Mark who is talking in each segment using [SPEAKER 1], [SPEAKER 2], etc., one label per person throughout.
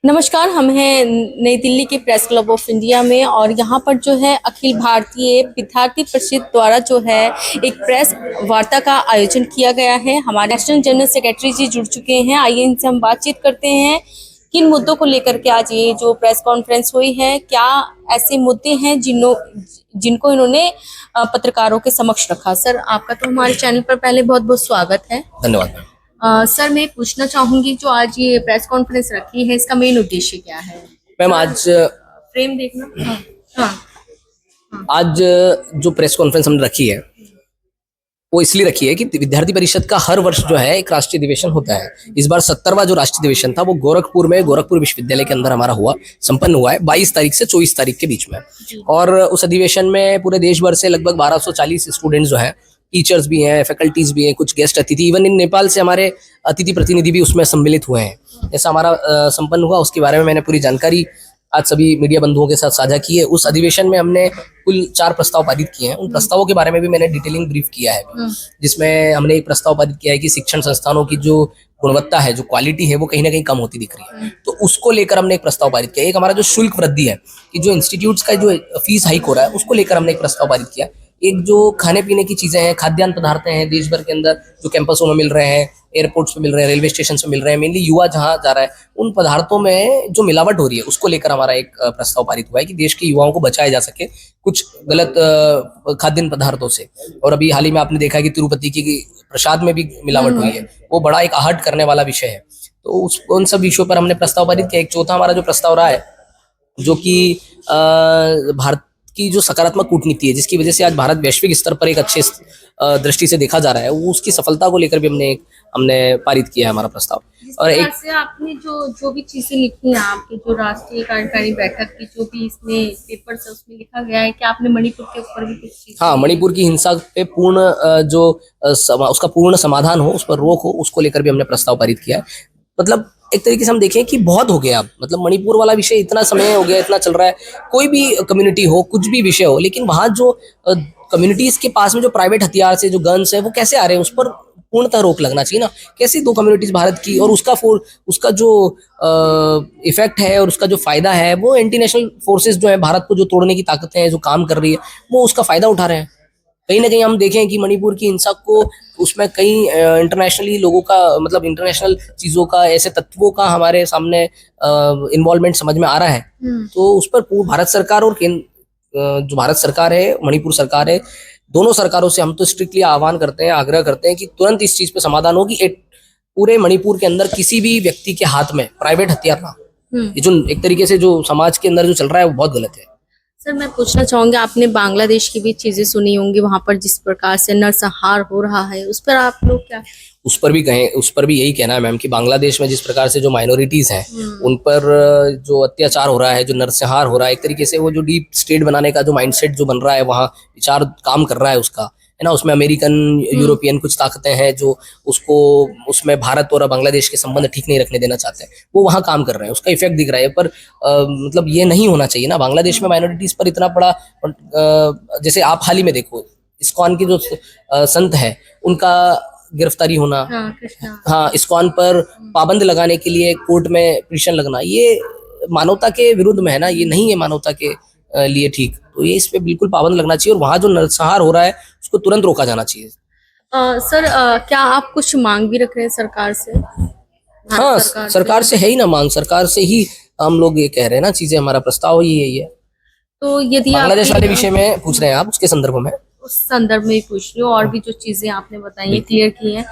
[SPEAKER 1] नमस्कार। हम हैं नई दिल्ली के प्रेस क्लब ऑफ इंडिया में और यहाँ पर जो है अखिल भारतीय विद्यार्थी परिषद द्वारा जो है एक प्रेस वार्ता का आयोजन किया गया है। हमारे नेशनल जनरल सेक्रेटरी जी जुड़ चुके हैं। आइए इनसे हम बातचीत करते हैं किन मुद्दों को लेकर के आज ये जो प्रेस कॉन्फ्रेंस हुई है, क्या ऐसे मुद्दे हैं जिनको इन्होंने पत्रकारों के समक्ष रखा। सर, आपका तो हमारे चैनल पर पहले बहुत बहुत स्वागत है।
[SPEAKER 2] धन्यवाद।
[SPEAKER 1] सर, मैं पूछना चाहूंगी जो आज ये प्रेस कॉन्फ्रेंस रखी है, इसका मेन उद्देश्य क्या है।
[SPEAKER 2] मैम, आज
[SPEAKER 1] फ्रेम देखना। हाँ, हाँ, हाँ।
[SPEAKER 2] आज जो प्रेस कॉन्फ्रेंस हमने रखी है वो इसलिए रखी है कि विद्यार्थी परिषद का हर वर्ष जो है एक राष्ट्रीय अधिवेशन होता है। इस बार 70वां जो राष्ट्रीय अधिवेशन था वो गोरखपुर में गोरखपुर विश्वविद्यालय के अंदर हमारा संपन्न हुआ है 22 तारीख से 24 तारीख के बीच में। और उस अधिवेशन में पूरे देश भर से लगभग 1240 स्टूडेंट्स जो है, टीचर्स भी हैं, फैकल्टीज भी हैं, कुछ गेस्ट अतिथि, इवन इन नेपाल से हमारे अतिथि प्रतिनिधि भी उसमें सम्मिलित हुए हैं। ऐसा हमारा संपन्न हुआ, उसके बारे में मैंने पूरी जानकारी आज सभी मीडिया बंधुओं के साथ साझा की है। उस अधिवेशन में हमने कुल 4 प्रस्ताव पारित किए हैं। उन प्रस्तावों के बारे में भी मैंने डिटेलिंग ब्रीफ किया है, जिसमें हमने एक प्रस्ताव पारित किया है कि शिक्षण संस्थानों की जो गुणवत्ता है, जो क्वालिटी है, वो कहीं ना कहीं कम होती दिख रही है। तो उसको लेकर हमने एक प्रस्ताव पारित किया। एक हमारा जो शुल्क वृद्धि है कि जो इंस्टीट्यूट्स का जो फीस हाइक हो रहा है, उसको लेकर हमने एक प्रस्ताव पारित किया। एक जो खाने पीने की चीजें हैं, खाद्यान्न पदार्थ हैं, देश भर के अंदर जो कैंपसों में मिल रहे हैं, एयरपोर्ट्स पे मिल रहे हैं, रेलवे स्टेशन पे मिल रहे हैं, मेनली युवा जहां जा रहा है, उन पदार्थों में जो मिलावट हो रही है उसको लेकर हमारा एक प्रस्ताव पारित हुआ है कि देश के युवाओं को बचाया जा सके कुछ गलत खाद्यान्न पदार्थों से। और अभी हाल ही में आपने देखा कि तिरुपति की प्रसाद में भी मिलावट हुई है, वो बड़ा एक आहट करने वाला विषय है। तो उन सब विषयों पर हमने प्रस्ताव पारित किया। एक चौथा हमारा जो प्रस्ताव रहा है, जो कि भारत की जो सकारात्मक कूटनीति है, जिसकी वजह से आज भारत वैश्विक स्तर पर एक अच्छे दृष्टि से देखा जा रहा है, वो उसकी सफलता को लेकर भी हमने पारित किया है हमारा प्रस्ताव। और एक
[SPEAKER 1] से आपने जो भी चीजें लिखी हैं, आपकी जो राष्ट्रीय कार्यकारी बैठक की जो भी इसमें पेपर से उसमें लिखा गया है कि आपने मणिपुर के ऊपर भी कुछ चीजें।
[SPEAKER 2] हाँ, मणिपुर की हिंसा पे पूर्ण उसका पूर्ण समाधान हो, उस पर रोक हो, उसको लेकर भी हमने प्रस्ताव पारित किया है। मतलब एक तरीके से हम देखें कि बहुत हो गया अब, मतलब मणिपुर वाला विषय इतना समय हो गया, इतना चल रहा है। कोई भी कम्युनिटी हो, कुछ भी विषय हो, लेकिन वहां जो कम्युनिटीज के पास में जो प्राइवेट हथियार से जो गन्स है वो कैसे आ रहे हैं, उस पर पूर्णतः रोक लगना चाहिए ना। कैसे दो कम्युनिटीज भारत की और उसका जो इफेक्ट है और उसका जो फायदा है, वो इंटरनेशनल फोर्सेस जो है, भारत को जो तोड़ने की ताकतें हैं, जो काम कर रही है, वो उसका फायदा उठा रहे हैं। कहीं ना कहीं हम देखें कि मणिपुर की हिंसा को, उसमें कई इंटरनेशनली लोगों का, मतलब इंटरनेशनल चीजों का, ऐसे तत्वों का हमारे सामने इन्वॉल्वमेंट समझ में आ रहा है। तो उस पर भारत सरकार और जो भारत सरकार है, मणिपुर सरकार है, दोनों सरकारों से हम तो स्ट्रिक्टली आह्वान करते हैं, आग्रह करते हैं कि तुरंत इस चीज पे समाधान हो कि पूरे मणिपुर के अंदर किसी भी व्यक्ति के हाथ में प्राइवेट हथियार ना। ये जो एक तरीके से जो समाज के अंदर जो चल रहा है वो बहुत गलत है।
[SPEAKER 1] सर, मैं पूछना चाहूंगी, आपने बांग्लादेश की भी चीजें सुनी होंगी, वहां पर जिस प्रकार से नरसंहार हो रहा है, उस पर आप लोग क्या।
[SPEAKER 2] उस पर भी यही कहना है मैम कि बांग्लादेश में जिस प्रकार से जो माइनॉरिटीज हैं उन पर जो अत्याचार हो रहा है, जो नरसंहार हो रहा है, एक तरीके से वो जो डीप स्टेट बनाने का जो माइंडसेट जो बन रहा है, वहाँ विचार काम कर रहा है उसका, है ना। उसमें अमेरिकन, यूरोपियन कुछ ताकतें हैं जो उसमें भारत और बांग्लादेश के संबंध ठीक नहीं रखने देना चाहते हैं, वो वहाँ काम कर रहे हैं, उसका इफेक्ट दिख रहा है। पर मतलब ये नहीं होना चाहिए ना। बांग्लादेश में माइनॉरिटीज पर इतना बड़ा, जैसे आप हाल ही में देखो, इस्कॉन के जो संत है उनका गिरफ्तारी होना, हाँ, इस्कॉन पर पाबंद लगाने के लिए कोर्ट में पिटीशन लगना, ये मानवता के विरुद्ध में है ना, ये नहीं है मानवता के लिए ठीक। तो ये इस पे बिल्कुल पाबंद लगना चाहिए और वहां जो नरसंहार हो रहा है उसको तुरंत रोका जाना चाहिए।
[SPEAKER 1] सर, क्या आप कुछ मांग भी रख रहे हैं सरकार से।
[SPEAKER 2] हाँ, सरकार से है ही ना मांग, सरकार से ही हम लोग ये कह रहे हैं ना, चीजें हमारा प्रस्ताव ही यही है।
[SPEAKER 1] तो यदि
[SPEAKER 2] बांग्लादेश वाले विषय में पूछ रहे हैं आप, उसके संदर्भ में,
[SPEAKER 1] उस संदर्भ में पूछ रही हूँ, और भी जो चीजें आपने बताई है, क्लियर की है,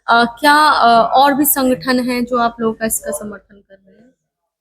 [SPEAKER 1] क्या और भी संगठन हैं जो आप लोगों का इसका समर्थन कर रहे हैं।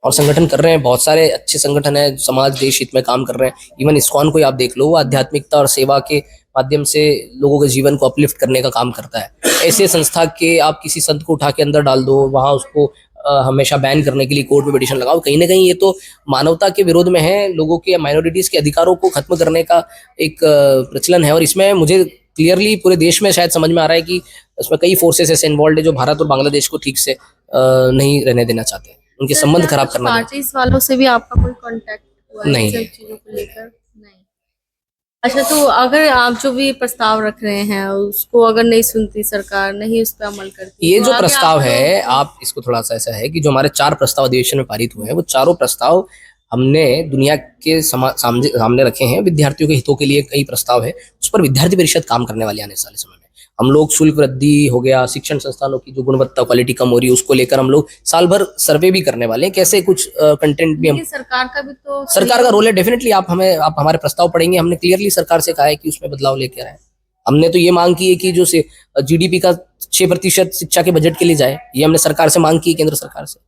[SPEAKER 2] और संगठन कर रहे हैं, बहुत सारे अच्छे संगठन हैं, समाज देश हित में काम कर रहे हैं। इवन इस्कॉन को आप देख लो, वो आध्यात्मिकता और सेवा के माध्यम से लोगों के जीवन को अपलिफ्ट करने का काम करता है। ऐसे संस्था के आप किसी संत को उठा के अंदर डाल दो, वहां उसको हमेशा बैन करने के लिए कोर्ट में पिटीशन लगाओ, कहीं ना कहीं ये तो मानवता के विरोध में है। लोगों के, माइनॉरिटीज के अधिकारों को खत्म करने का एक प्रचलन है। और इसमें मुझे क्लियरली पूरे देश में शायद समझ में आ रहा है कि इसमें कई फोर्सेस ऐसे इन्वॉल्व है जो भारत और बांग्लादेश को ठीक से नहीं रहने देना चाहते हैं, उनके संबंध खराब करना।
[SPEAKER 1] पार्टीज वालों से भी आपका कोई कांटेक्ट हुआ है
[SPEAKER 2] नहीं
[SPEAKER 1] इन चीजों को लेकर। नहीं। अच्छा, तो अगर आप जो भी प्रस्ताव रख रहे हैं उसको अगर नहीं सुनती सरकार, नहीं उस पर अमल करती,
[SPEAKER 2] ये
[SPEAKER 1] तो
[SPEAKER 2] जो
[SPEAKER 1] आगे
[SPEAKER 2] प्रस्ताव
[SPEAKER 1] आप
[SPEAKER 2] है,
[SPEAKER 1] लोग
[SPEAKER 2] आप इसको थोड़ा सा ऐसा है कि जो हमारे 4 प्रस्ताव अधिवेशन में पारित हुए हैं, वो चारों प्रस्ताव हमने दुनिया के सामने सामने रखे हैं। विद्यार्थियों के हितों के लिए कई प्रस्ताव है, उस पर विद्यार्थी परिषद काम करने वाली आने वाले समय में। हम लोग शुल्क वृद्धि हो गया, शिक्षण संस्थानों की जो गुणवत्ता क्वालिटी कम हो रही है, उसको लेकर हम लोग साल भर सर्वे भी करने वाले हैं। कैसे कुछ कंटेंट भी हम,
[SPEAKER 1] लेकिन सरकार का भी तो
[SPEAKER 2] सरकार का रोल है डेफिनेटली। आप हमारे प्रस्ताव पढ़ेंगे, हमने क्लियरली सरकार से कहा है कि उसमें बदलाव लेकर आए। हमने तो ये मांग की है कि जो जीडीपी का 6% शिक्षा के बजट के लिए जाए, ये हमने सरकार से मांग की है, केंद्र सरकार से।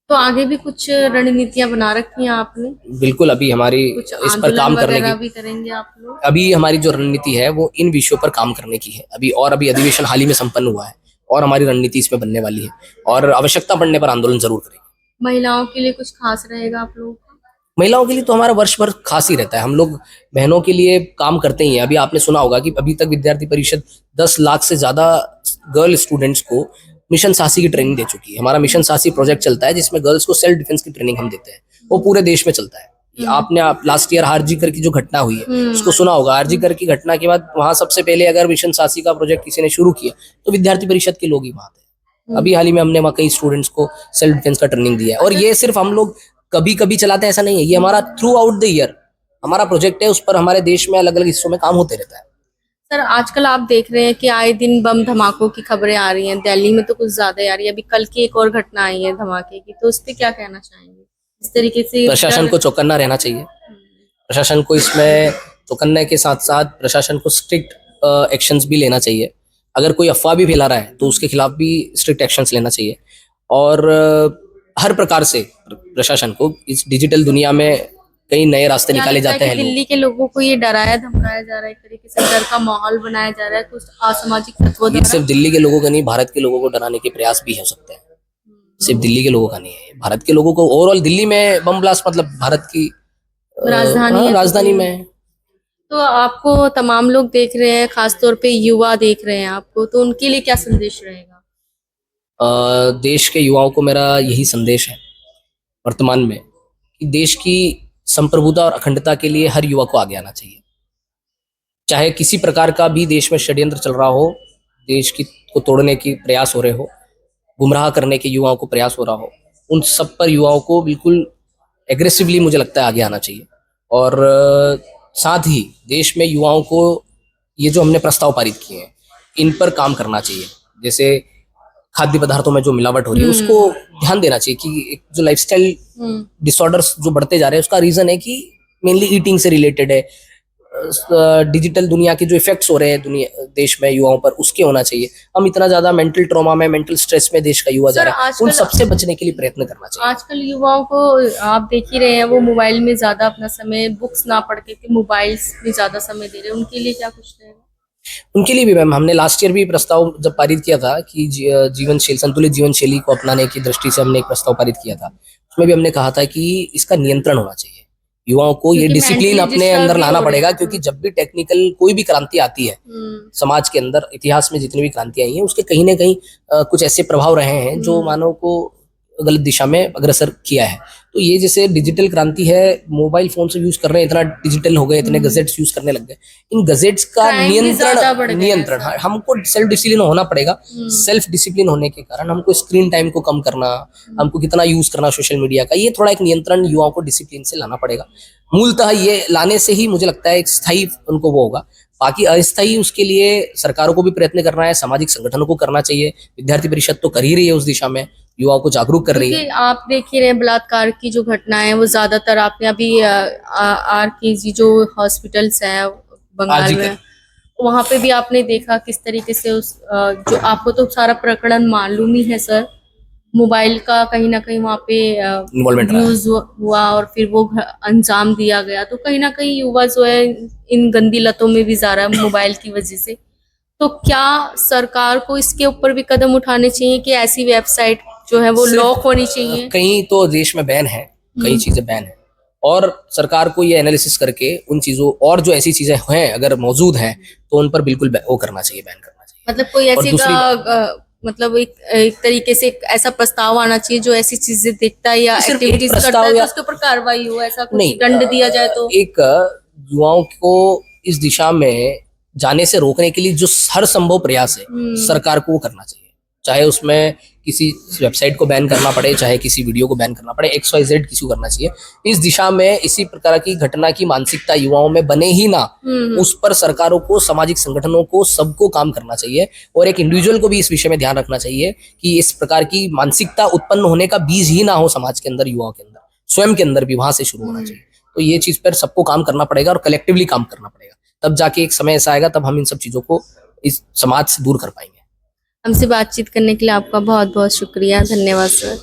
[SPEAKER 1] तो आगे भी कुछ रणनीतियां बना रखी हैं आपने?
[SPEAKER 2] बिल्कुल, अभी हमारी
[SPEAKER 1] कुछ
[SPEAKER 2] इस पर
[SPEAKER 1] आंदोलन
[SPEAKER 2] काम करने
[SPEAKER 1] वगैरह
[SPEAKER 2] की,
[SPEAKER 1] भी करेंगे आप लोग?
[SPEAKER 2] अभी हमारी जो रणनीति है वो इन विषयों पर काम करने की है अभी। और अभी अधिवेशन हाल ही में संपन्न हुआ है और हमारी रणनीति इसमें बनने वाली है, और आवश्यकता पड़ने पर आंदोलन जरूर करेंगे।
[SPEAKER 1] महिलाओं के लिए कुछ खास रहेगा आप लोगों का?
[SPEAKER 2] महिलाओं के लिए तो हमारा वर्ष भर खास ही रहता है। हम लोग बहनों के लिए काम करते ही हैं। अभी आपने सुना होगा कि अभी तक विद्यार्थी परिषद 10 लाख से ज्यादा गर्ल स्टूडेंट्स को मिशन साहसी की ट्रेनिंग दे चुकी है। हमारा मिशन साहसी प्रोजेक्ट चलता है जिसमें गर्ल्स को सेल्फ डिफेंस की ट्रेनिंग हम देते हैं। वो पूरे देश में चलता है। आपने लास्ट ईयर आरजीकर की जो घटना हुई है उसको सुना होगा। आरजीकर की घटना के बाद वहां सबसे पहले अगर मिशन साहसी का प्रोजेक्ट किसी ने शुरू किया तो विद्यार्थी परिषद के लोग ही वहां थे। अभी हाल ही में हमने वहाँ कई स्टूडेंट्स को सेल्फ डिफेंस का ट्रेनिंग दिया है। और ये सिर्फ हम लोग कभी कभी चलाते हैं ऐसा नहीं है, ये हमारा थ्रू आउट द ईयर हमारा प्रोजेक्ट है। उस पर हमारे देश में अलग अलग हिस्सों में काम होते रहता है।
[SPEAKER 1] सर, आजकल आप देख रहे हैं कि आए दिन बम धमाकों की खबरें आ रही हैं। दिल्ली में तो कुछ ज्यादा ही आ रही है। अभी कल की एक और घटना आई है धमाके की, तो उस पर क्या कहना चाहेंगे? इस तरीके से
[SPEAKER 2] प्रशासन को चौकन्ना रहना चाहिए। प्रशासन को इसमें चौकन्ने के साथ साथ प्रशासन को स्ट्रिक्ट एक्शंस भी लेना चाहिए। अगर कोई अफवाह भी फैला रहा है तो उसके खिलाफ भी स्ट्रिक्ट एक्शंस लेना चाहिए। और हर प्रकार से प्रशासन को इस डिजिटल दुनिया में कई नए रास्ते
[SPEAKER 1] क्या
[SPEAKER 2] निकाले
[SPEAKER 1] लगता है
[SPEAKER 2] जाते
[SPEAKER 1] कि
[SPEAKER 2] हैं।
[SPEAKER 1] दिल्ली के लोगों को ये डराया धमकाया जा रहा है, एक तरीके से डर का माहौल बनाया जा रहा है कुछ असामाजिक तत्वों
[SPEAKER 2] ये
[SPEAKER 1] द्वारा?
[SPEAKER 2] सिर्फ दिल्ली के लोगों का नहीं, भारत के लोगों को डराने के प्रयास भी हो सकते हैं। सिर्फ दिल्ली के लोगों का नहीं है, भारत के लोगों को ओवरऑल। दिल्ली में बम ब्लास्ट मतलब भारत की
[SPEAKER 1] राजधानी है,
[SPEAKER 2] राजधानी में।
[SPEAKER 1] तो आपको तमाम लोग देख रहे हैं, खासतौर पे युवा देख रहे हैं आपको, तो उनके लिए क्या संदेश रहेगा?
[SPEAKER 2] देश के युवाओं को मेरा यही संदेश है वर्तमान में कि देश की संप्रभुता और अखंडता के लिए हर युवा को आगे आना चाहिए। चाहे किसी प्रकार का भी देश में षड्यंत्र चल रहा हो, देश की को तोड़ने की प्रयास हो रहे हो, गुमराह करने के युवाओं को प्रयास हो रहा हो, उन सब पर युवाओं को बिल्कुल एग्रेसिवली मुझे लगता है आगे आना चाहिए। और साथ ही देश में युवाओं को ये जो हमने प्रस्ताव पारित किए हैं इन पर काम करना चाहिए। जैसे खाद्य पदार्थों में जो मिलावट हो रही है उसको ध्यान देना चाहिए कि एक जो लाइफस्टाइल डिसऑर्डर्स जो बढ़ते जा रहे हैं उसका रीजन है कि मेनली ईटिंग से रिलेटेड है। डिजिटल दुनिया के जो इफेक्ट्स हो रहे हैं दुनिया देश में युवाओं पर, उसके होना चाहिए। हम इतना ज्यादा मेंटल ट्रॉमा में, मेंटल स्ट्रेस में देश का युवा जा रहा है, उन सबसे बचने के लिए प्रयत्न करना चाहिए।
[SPEAKER 1] आजकल युवाओं को आप देख ही रहे हैं, वो मोबाइल में ज्यादा अपना समय, बुक्स ना पढ़ के मोबाइल्स में ज्यादा समय दे रहे हैं। उनके लिए क्या कुछ रहेगा?
[SPEAKER 2] उनके लिए भी मैम हमने लास्ट ईयर भी प्रस्ताव जब पारित किया था कि जीवनशैली, संतुलित जीवन शैली को अपनाने की दृष्टि से हमने एक प्रस्ताव पारित किया था। उसमें भी हमने कहा था कि इसका नियंत्रण होना चाहिए। युवाओं को ये डिसिप्लिन अपने अंदर लाना पड़ेगा, क्योंकि जब भी टेक्निकल कोई भी क्रांति आती है समाज के अंदर, इतिहास में जितनी भी क्रांतियां आई हैं उसके कहीं ना कहीं कुछ ऐसे प्रभाव रहे हैं जो मानव को गलत दिशा में अग्रसर किया है। तो ये जैसे डिजिटल क्रांति है, मोबाइल फोन से यूज कर रहे हैं, इतना डिजिटल हो गए, इतने गजेट्स यूज करने लग गए। इन गजेट्स का नियंत्रण हमको सेल्फ डिसिप्लिन होना पड़ेगा। सेल्फ डिसिप्लिन होने के कारण हमको स्क्रीन टाइम को कम करना, हमको कितना यूज करना सोशल मीडिया का, ये थोड़ा एक नियंत्रण युवाओं को डिसिप्लिन से लाना पड़ेगा। मूलतः ये लाने से ही मुझे लगता है एक स्थायी उनको वो होगा। बाकी अस्थायी उसके लिए सरकारों को भी प्रयत्न करना है, सामाजिक संगठनों को करना चाहिए। विद्यार्थी परिषद तो कर ही रही है उस दिशा में, युवाओं को जागरूक कर रही है।
[SPEAKER 1] आप देख ही रहे हैं बलात्कार की जो घटना है वो ज्यादातर आपने अभी RKG जो हॉस्पिटल्स है बंगाल में, वहां पे भी आपने देखा किस तरीके से उस जो आपको तो सारा प्रकरण मालूम ही है सर, मोबाइल का कहीं ना कहीं वहाँ पे यूज हुआ और फिर वो अंजाम दिया गया। तो कहीं ना कहीं युवा जो है इन गंदी लतों में भी जा रहा है मोबाइल की वजह से। तो क्या सरकार को इसके ऊपर भी कदम उठाने चाहिए कि ऐसी वेबसाइट जो है वो लॉक होनी चाहिए?
[SPEAKER 2] कहीं तो देश में बैन है, कई चीजें बैन है, और सरकार को ये एनालिसिस करके उन चीजों और जो ऐसी चीजें हैं अगर मौजूद हैं तो उन पर बिल्कुल वो करना चाहिए, बैन करना चाहिए।
[SPEAKER 1] मतलब कोई ऐसी मतलब एक तरीके से एक ऐसा प्रस्ताव आना चाहिए जो ऐसी चीजें देखता है या एक्टिविटीज करता है तो उसके ऊपर कार्रवाई हो, ऐसा कुछ दंड दिया जाए तो।
[SPEAKER 2] एक युवाओं को इस दिशा में जाने से रोकने के लिए जो हर संभव प्रयास है सरकार को वो करना चाहिए, चाहे उसमें किसी वेबसाइट को बैन करना पड़े, चाहे किसी वीडियो को बैन करना पड़े, XYZ किसी को करना चाहिए। इस दिशा में इसी प्रकार की घटना की मानसिकता युवाओं में बने ही ना, उस पर सरकारों को, सामाजिक संगठनों को, सबको काम करना चाहिए और एक इंडिविजुअल को भी इस विषय में ध्यान रखना चाहिए कि इस प्रकार की मानसिकता उत्पन्न होने का बीज ही ना हो समाज के अंदर, युवाओं के अंदर, स्वयं के अंदर भी वहां से शुरू होना चाहिए। तो ये चीज पर सबको काम करना पड़ेगा और कलेक्टिवली काम करना पड़ेगा, तब जाके एक समय ऐसा आएगा तब हम इन सब चीजों को इस समाज से दूर कर पाएंगे।
[SPEAKER 1] हमसे बातचीत करने के लिए आपका बहुत बहुत शुक्रिया, धन्यवाद सर।